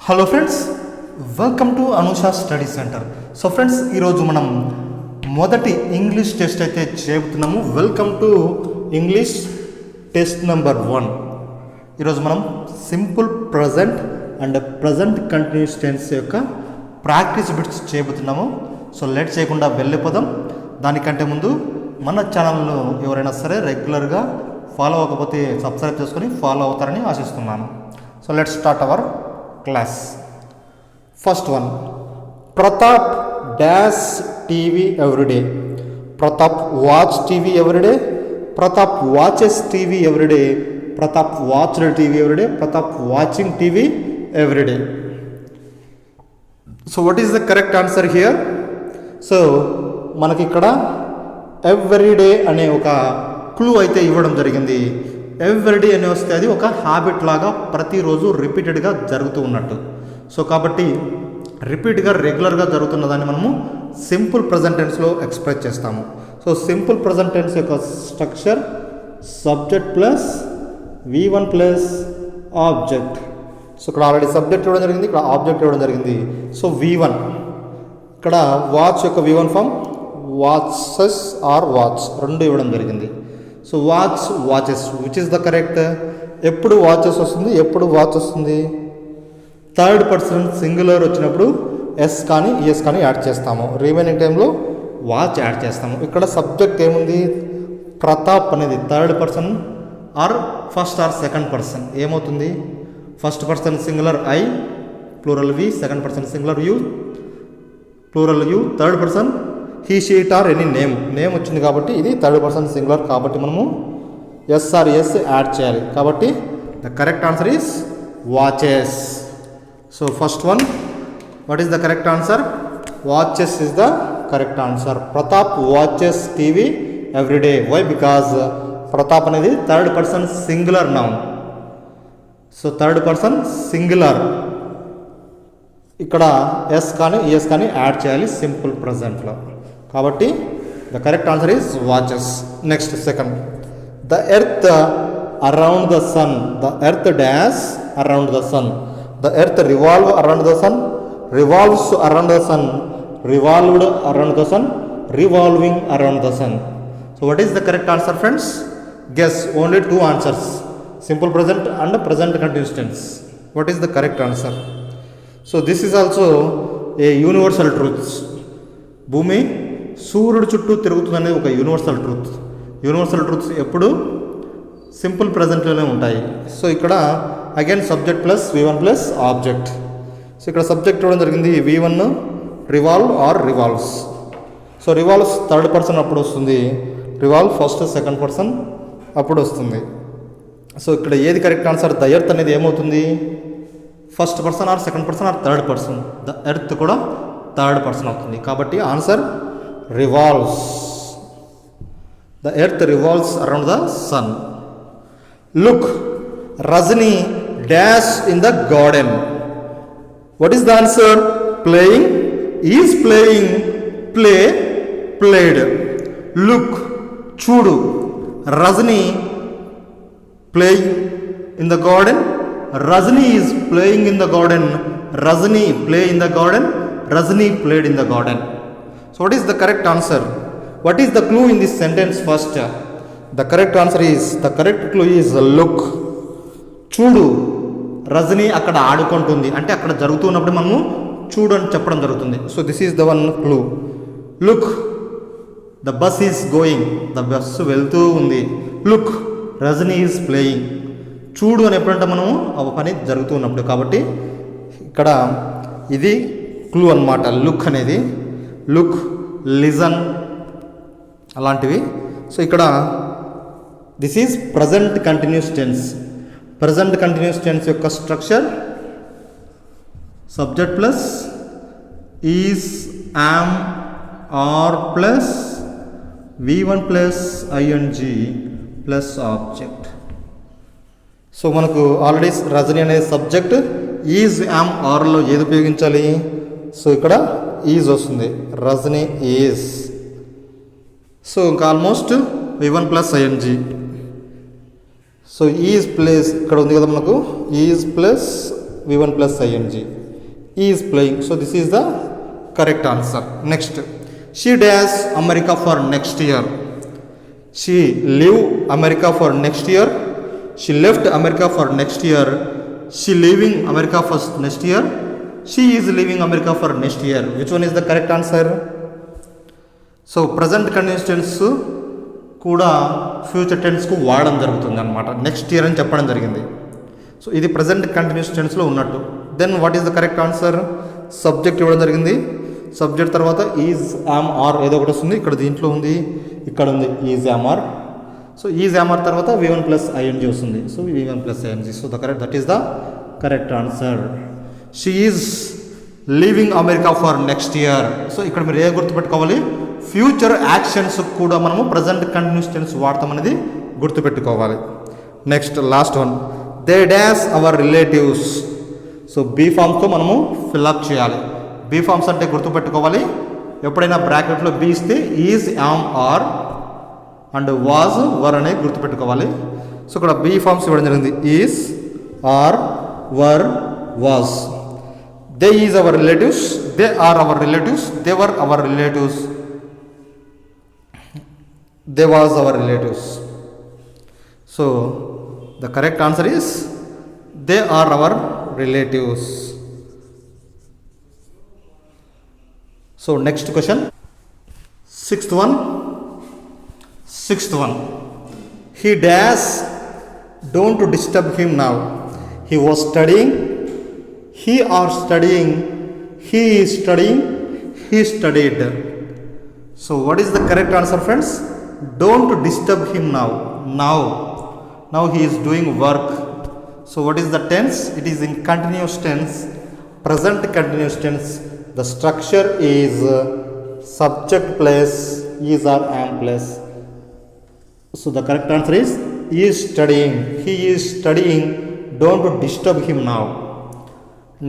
Hello friends, welcome to Anusha study centre. So friends, ఈరోజు మనం మొదటి ఇంగ్లీష్ టెస్ట్ అయితే చెబుతున్నాము. Welcome to English test number 1. ఈరోజు మనం simple present and present continuous tense యొక్క ప్రాక్టీస్ బిట్స్ చేయబోతున్నాము. సో లేట్ చేయకుండా వెళ్ళిపోదాం. దానికంటే ముందు మన ఛానల్లో ఎవరైనా సరే రెగ్యులర్గా ఫాలో అవ్వకపోతే సబ్స్క్రైబ్ చేసుకొని ఫాలో అవుతారని ఆశిస్తున్నాను. So let's start our class. First one, Pratap dash TV everyday. Pratap watch TV everyday. Pratap watches TV everyday. Pratap watched TV everyday. Pratap watching TV everyday. So what is the correct answer here? So మనకి ఇక్కడ everyday అనే ఒక clue అయితే ఇవ్వడం జరిగింది. Everyday అని వస్తే అది ఒక హ్యాబిట్ లాగా ప్రతిరోజు రిపీటెడ్గా జరుగుతూ ఉన్నట్టు. సో కాబట్టి రిపీట్గా రెగ్యులర్గా జరుగుతున్న దాన్ని మనము సింపుల్ ప్రజెంట్ టెన్స్లో ఎక్స్ప్రెస్ చేస్తాము. సో సింపుల్ ప్రజెంట్ టెన్స్ యొక్క structure subject plus V1 plus object. So ఇక్కడ ఆల్రెడీ సబ్జెక్ట్ ఇవ్వడం జరిగింది, ఇక్కడ ఆబ్జెక్ట్ ఇవ్వడం జరిగింది. సో V1 ఇక్కడ వాచ్ యొక్క V1 form watches are watch రెండు ఇవ్వడం జరిగింది. So watch watches which is the correct? ఎప్పుడు వాచెస్ వస్తుంది, ఎప్పుడు వాచ్ వస్తుంది? థర్డ్ పర్సన్ సింగులర్ వచ్చినప్పుడు ఎస్ కానీ ఈఎస్ కానీ యాడ్ చేస్తాము. రిమైనింగ్ టైంలో వాచ్ యాడ్ చేస్తాము. ఇక్కడ సబ్జెక్ట్ ఏముంది? ప్రతాప్ అనేది third person or first or second person ఏమవుతుంది? First person singular I, plural we, second person singular you, plural you, third person he, she, it or any name వచ్చింది కాబట్టి ఇది third person singular కాబట్టి మనము yes are yes add చేయాలి. కాబట్టి the correct answer is watches. So first one, what is the correct answer? Watches is the correct answer. Pratap watches TV every day. Why? Because Pratap అనేది third person singular noun. So third person singular, ఇక్కడ S కానీ ES కానీ add చేయాలి simple ప్రజెంట్లో. కాబట్టి the correct answer is watches. Next second, the earth around the sun. The earth dash around the sun. The earth revolve around the sun, revolves around the sun, revolved around the sun, revolving around the sun. So what is the correct answer friends? Guess only 2 answers, simple present and present continuous tense. What is the correct answer? So this is also a universal truths. భూమి సూర్యుడు చుట్టూ తిరుగుతుంది అనేది ఒక universal truth. Universal truths ఎప్పుడు simple ప్రజెంట్లోనే ఉంటాయి. So ఇక్కడ again subject plus V1 plus object. So ఇక్కడ సబ్జెక్ట్ ఇవ్వడం జరిగింది V1 revolve or revolves. So revolves third person అప్పుడు వస్తుంది, రివాల్వ్ ఫస్ట్ సెకండ్ పర్సన్ అప్పుడు వస్తుంది. సో ఇక్కడ ఏది కరెక్ట్ ఆన్సర్? ద ఎర్త్ అనేది ఏమవుతుంది? First person or second person or third person? The earth కూడా థర్డ్ పర్సన్ అవుతుంది. కాబట్టి answer revolves. The earth revolves around the sun. Look, Rajni dash in the garden. What is the answer? Playing, is playing, play, played. Look చూడు, Rajni playing in the garden, Rajni is playing in the garden. Rajni play in the garden. Rajni played in the garden. So what is the correct answer? What is the clue in this sentence first? The correct answer is, the correct clue is look. చూడు, రజని అక్కడ ఆడుకుంటుంది అంటే అక్కడ జరుగుతున్నప్పుడు మనము చూడు అని చెప్పడం జరుగుతుంది. So this is the one clue. Look, the bus is going, the bus వెళ్తూ ఉంది. Look, Rajani is playing. చూడు అని ఎప్పుడంటే మనము ఆ పని జరుగుతూ ఉన్నప్పుడు. కాబట్టి ఇక్కడ ఇది క్లూ అన్నమాట. లుక్ అనేది లుక్, లిజన్ అలాంటివి. సో ఇక్కడ this is present continuous tense. Present continuous tense యొక్క structure subject plus is, am, are plus V1 plus ing plus object. So మనకు ఆల్రెడీ రజని అనే సబ్జెక్ట్, ఈజ్, యామ్, ఆర్లో ఏది ఉపయోగించాలి? సో ఇక్కడ ఈజ్ వస్తుంది, రజని ఈజ్. సో ఇంకా almost V1 plus ing. So is plus ఇక్కడ ఉంది కదా మనకు, is plus V1 plus ing. He is playing. So this is the correct answer. Next, she dash America for next year. She leave America for next year. She left America for next year. She leaving America for next year. She is leaving America for next year. Which one is the correct answer? So present continuous tense కూడా future టెన్స్కు వాడడం జరుగుతుంది అనమాట. Next year అని చెప్పడం జరిగింది. So ఇది present continuous టెన్స్లో ఉన్నట్టు. Then what is the correct answer? Subject ఇవ్వడం జరిగింది. సబ్జెక్ట్ తర్వాత ఈజ్ యామ్ ఆర్ ఏదో ఒకటి వస్తుంది. ఇక్కడ దీంట్లో ఉంది, ఇక్కడ ఉంది is am are. So is am are తర్వాత V1 ప్లస్ ఐఎన్జీ వస్తుంది. So V1 plus ING. So that is the correct answer. She is leaving America for next year. So ఇక్కడ మీరు ఏ గుర్తుపెట్టుకోవాలి? ఫ్యూచర్ యాక్షన్స్ కూడా మనము ప్రజెంట్ కంటిన్యూస్ టెన్స్ వాడతామనేది గుర్తుపెట్టుకోవాలి. Next last one, they dash our relatives. So be ఫామ్స్తో మనము fill up చేయాలి. బీ ఫామ్స్ అంటే గుర్తుపెట్టుకోవాలి, ఎప్పుడైనా బ్రాకెట్లో బీ ఇస్తే is am are and was were అనేది గుర్తుపెట్టుకోవాలి. సో ఇక్కడ బీ ఫామ్స్ ఇవ్వడం జరిగింది. Is are were was. They is our relatives, they are our relatives, they were our relatives, they was our relatives. So the correct answer is they are our relatives. So next question, sixth one. He dash, don't disturb him now. He was studying, he are studying, he is studying, he studied. So what is the correct answer, friends? Don't disturb him now. Now he is doing work. So what is the tense? It is in continuous tense, present continuous tense. The structure is subject plus is or am plus. So the correct answer is he is studying. He is studying. Don't disturb him now.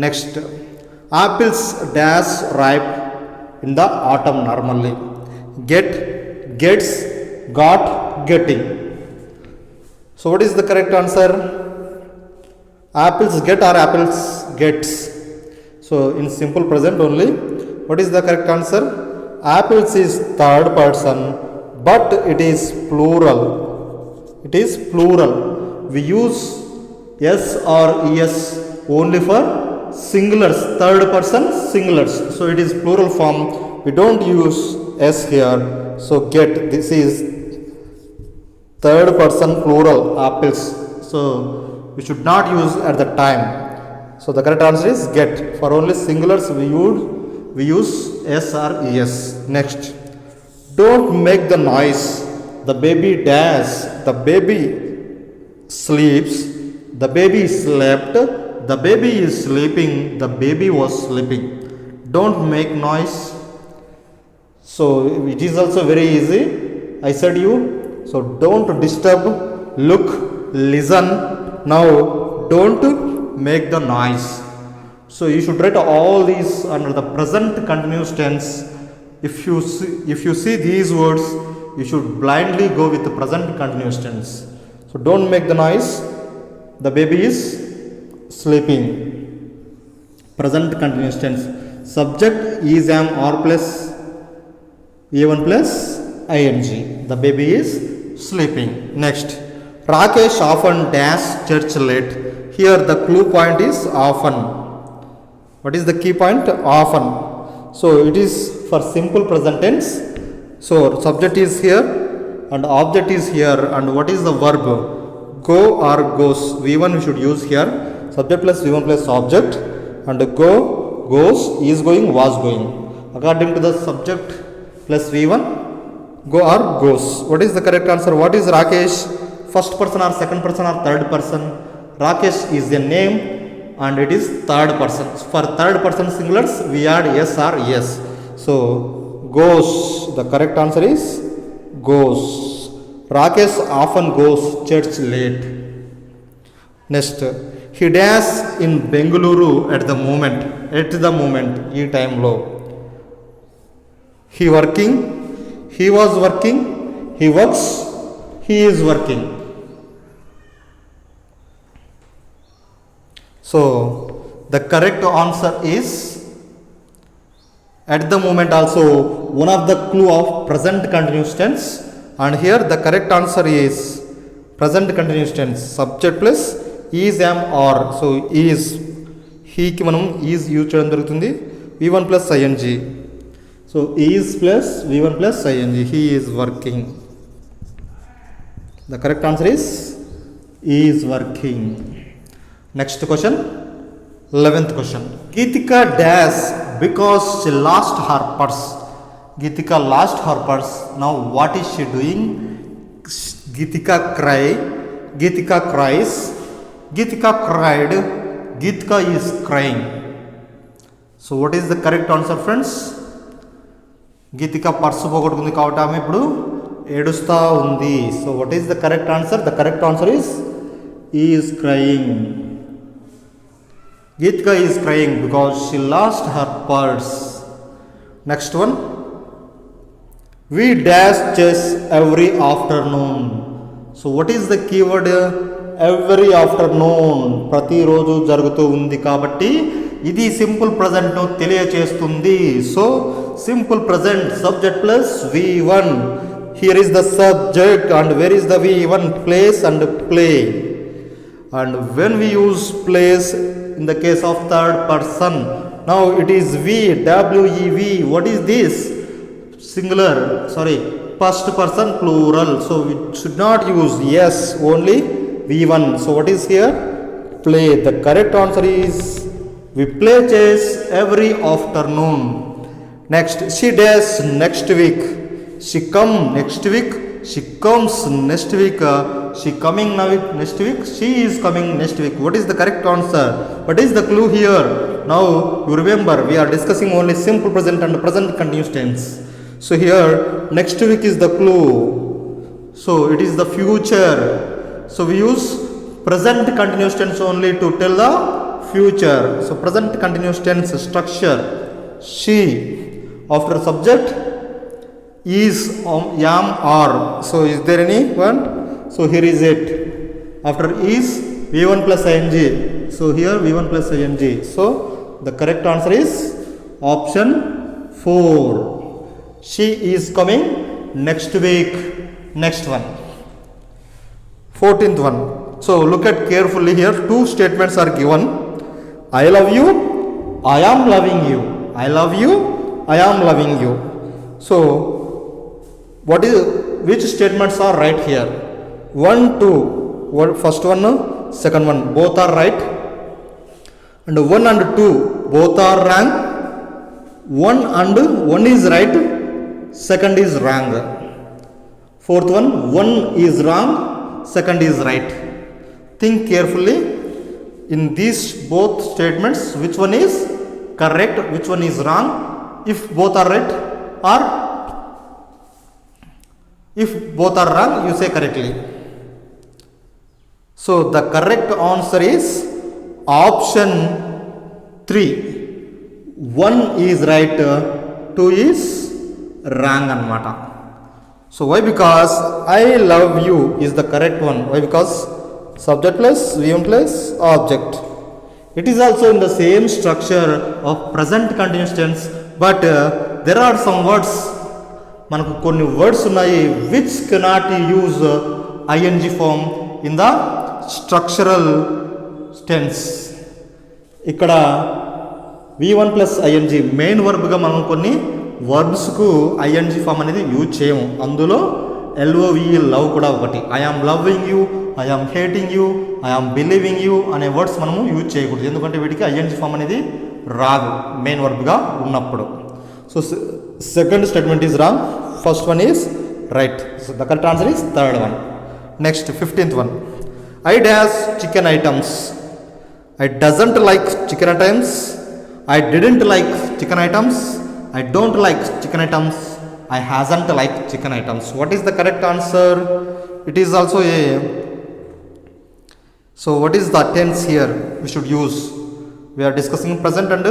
Next, apples dash ripe in the autumn normally. Get, gets, got, getting. So what is the correct answer? Apples get or apples gets? So in simple present only, what is the correct answer? Apples is third person, but it is plural. It is plural. We use s or es only for singulars, third person singulars. So it is plural form. We don't use s here. So get, this is third person plural, apples. So we should not use at the time. So the correct answer is get. For only singulars we use s or es. Next, don't make the noise. The baby dash. The baby sleeps. The baby slept. The baby is sleeping. The baby was sleeping. Don't make noise. So it is also very easy. I said you. So don't disturb, look, listen. Now don't make the noise. So you should write all these under the present continuous tense. If you see these words, you should blindly go with the present continuous tense. So don't make the noise. The baby is sleeping. Present continuous tense. Subject is am or plus A1 plus ing. The baby is sleeping. Next, Rakesh often dash church late. Here the clue point is often. What is the key point? Often. So it is for simple present tense. So subject is here and object is here, and what is the verb? Go or goes. V1 we should use here. Subject plus V1 plus object, and go, goes, is going, was going. According to the subject plus V1, go or goes. What is the correct answer? What is Rakesh? First person or second person or third person? Rakesh is a name and it is third person. For third person singulars we add s or yes. So goes. The correct answer is goes. Rakesh often goes church late. Next, he dash in Bengaluru at the moment. At the moment, e time low. He working. He was working. He works. He is working. So the correct answer is at the moment also one of the clue of present continuous tense, and here the correct answer is present continuous tense subject plus is am are. So is he కి మనం is use చేయడం జరుగుతుంది v1 plus ing. So is plus v1 plus ing, he is working. The correct answer is working. Next question, 11th question. Geetika dash because she lost her purse. Geetika lost her purse. Now what is she doing? Geetika cry. Geetika cries. Geetika cried. Geetika is crying. So what is the correct answer, friends? Geetika purse పోగొట్టుకుంది కాబట్టి ఆమె ఇప్పుడు ఏడుస్తూ ఉంది. So what is the correct answer? The correct answer is crying. Geetika is crying because she lost her purse. Next one, we dash chess every afternoon. So what is the keyword? Every afternoon, ప్రతిరోజు జరుగుతూ ఉంది కాబట్టి ఇది simple ప్రజెంట్ను తెలియచేస్తుంది. So simple present subject plus v1. Here is the subject and where is the v1? Place and play. And when we use place in the case of third person, now it is v. What is this? Singular, sorry, first person plural. So we should not use yes, only v1. So what is here? Play. The correct answer is we play chess every afternoon. Next, she dash next week. She come next week. She comes next week. She coming now next week. She is coming next week. What is the correct answer? What is the clue here? Now you remember we are discussing only simple present and present continuous tense. So here next week is the clue. So it is the future. So we use present continuous tense only to tell the future. So present continuous tense structure: she, after subject is, am, are. So is there any one? So here is it. After is v1 plus ing. So here v1 plus ing. So the correct answer is option 4. She is coming next week. Next one, 14th one. So look at carefully here. Two statements are given. I love you, I am loving you. I love you, I am loving you. So which statements are right here? 1, 2. First one, second one, both are right. And 1 and 2 both are wrong. 1 and 1 is right, second is wrong. Fourth one, 1 is wrong, second is right. Think carefully. In these both statements, which one is correct, which one is wrong? If both are right, or if both are wrong, you say correctly. So the correct answer is option 3. 1 is right, 2 is wrong anamata. So why? Because I love you is the correct one. Why? Because subject plus v1 plus object. It is also in the same structure of present continuous tense, but there are some words, మనకు కొన్ని words ఉన్నాయి which cannot use ing form in the structural tense. ఇక్కడ v1 plus ing main వర్బ్గా మనం కొన్ని వర్బ్స్కు ing form అనేది use చేయము. అందులో LOVE, లవ్ కూడా ఒకటి. I am loving you, I am hating you, I am believing you అనే వర్డ్స్ మనము యూజ్ చేయకూడదు, ఎందుకంటే వీటికి ing ఫామ్ అనేది రాదు మెయిన్ వర్బ్గా ఉన్నప్పుడు. So second statement is wrong, first one is right. So the correct answer is third one. Next 15th one, I dash chicken items. I doesn't like chicken items. I didn't like chicken items. I don't like chicken items. I hasn't liked chicken items. What is the correct answer? It is also a. So what is the tense here we should use? We are discussing present and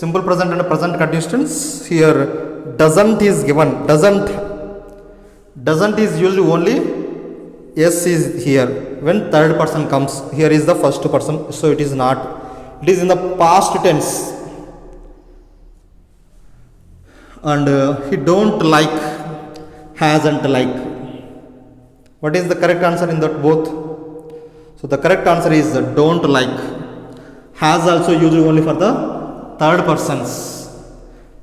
simple present and present continuous tense. Here doesn't is given. Doesn't is used only. Yes is here when third person comes. Here is the first person, so it is not. It is in the past tense. And he don't like, hasn't like. What is the correct answer in that both? So the correct answer is don't like. Has also used only for the third persons.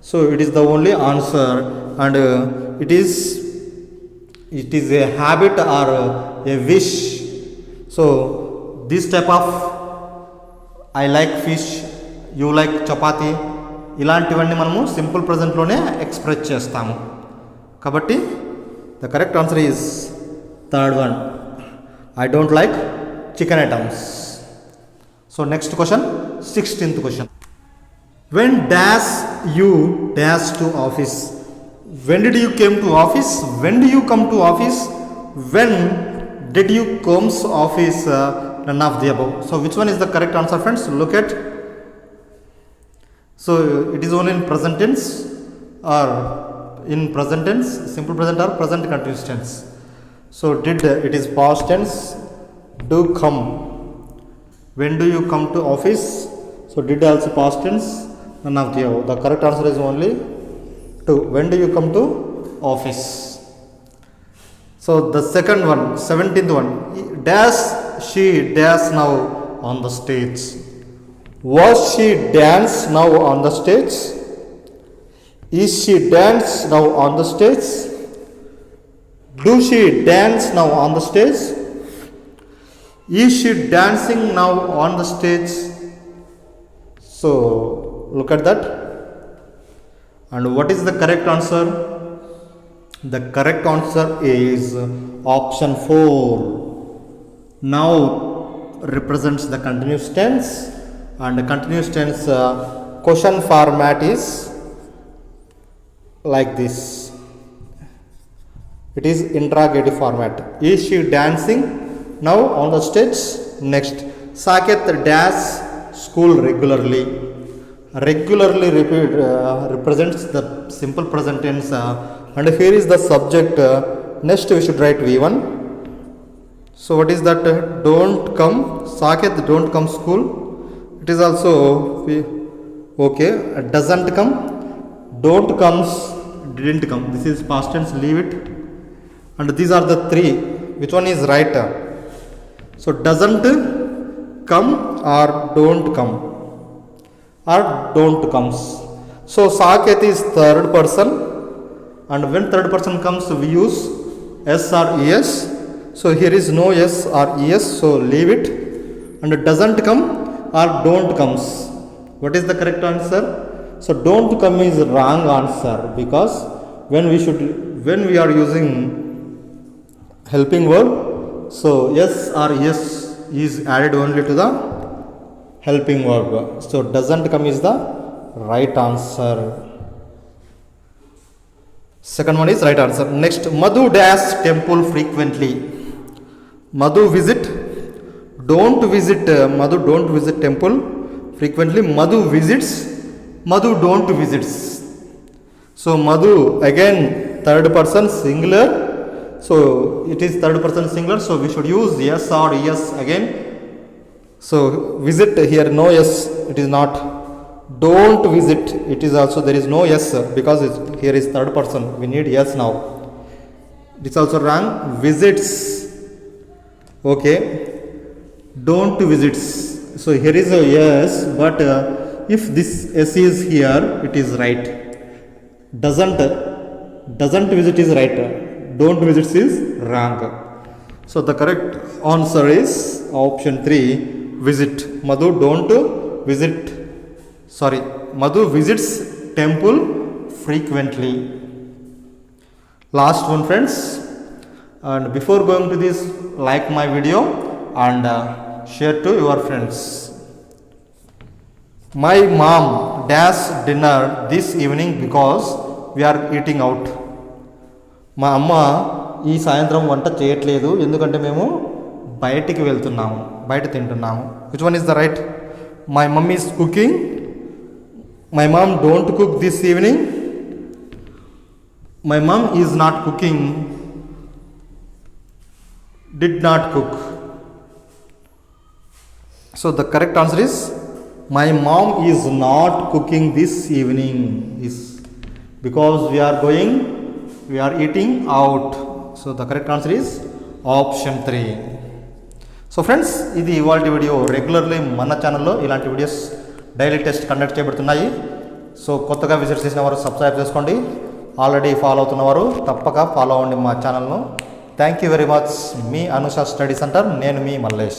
So it is the only answer, and it is a habit or a wish. So this type of I like fish, you like chapati, ఇలాంటివన్నీ మనము simple ప్రజెంట్లోనే express చేస్తాము. కాబట్టి the correct answer is third one. I don't like chicken items. So next question, 16th question. When dash you dash to office? When did you came to office? When do you come to office? When did you comes office? None of the above. So which one is the correct answer, friends? Look at. So it is only in present tense or in present tense, simple present or present continuous tense. So did, it is past tense. Do come. When do you come to office? So did also past tense. None of the above. The correct answer is only 2. When do you come to office? So the second one, 17th one. Dash she dash now on the stage. Was she dance now on the stage? Is she dance now on the stage? Do she dance now on the stage? Is she dancing now on the stage? So look at that. And what is the correct answer? The correct answer is option 4. Now represents the continuous tense, and the continuous tense question format is like this. It is interrogative format. Is she dancing now on the stage? Next, Saket dash school regularly. Regularly represents the simple present tense, and here is the subject. Next we should write V1. So what is that? Don't come. Saket don't come school. It is also okay. Doesn't come. Don't comes. Didn't come. This is past tense. Leave it. And these are the 3. Which one is right? So doesn't come or don't come or don't comes. So Saket is third person, and when third person comes we use S or ES. So here is no S or ES, so leave it. And doesn't come or don't comes. What is the correct answer? So don't come is wrong answer, because when we are using helping verb, so S or ES is added only to the helping verb. So doesn't come is the right answer. Second one is right answer. Next, Madhu dash temple frequently. Madhu visit. Don't visit. Madhu don't visit temple frequently. Madhu visits. Madhu don't visits. So Madhu again third person singular. So it is third person singular. So we should use yes or yes again. So visit here no yes, it is not. Don't visit, it is also there is no yes, because here is third person. We need yes now. It is also wrong. Visits. Okay. Don't visits. So here is a yes, but if this S is here, it is right. Doesn't visit is right. Don't visit is wrong. So the correct answer is option 3, visit. Madhu don't visit. Sorry, Madhu visits temple frequently. Last one, friends. And before going to this, like my video and share to your friends. My mom dash dinner this evening because we are eating out. మా అమ్మ ఈ సాయంత్రం వంట చేయట్లేదు ఎందుకంటే మేము బయటికి వెళ్తున్నాము, బయట తింటున్నాము. Which one is the right? My mummy is cooking. My mom don't cook this evening. My mom is not cooking. Did not cook. So the correct answer is my mom is not cooking this evening is because we are eating out. So the correct answer is option 3. So friends, ఇది ఇవాళ video. Regularly మన ఛానల్లో ఇలాంటి videos daily test conduct చేయబడుతున్నాయి. So కొత్తగా visit చేసిన వారు subscribe చేసుకోండి. ఆల్రెడీ ఫాలో అవుతున్నవారు తప్పక ఫాలో అవ్వండి మా ఛానల్ను. Thank you very much. Me Anusha study centre, నేను మీ మల్లేష్.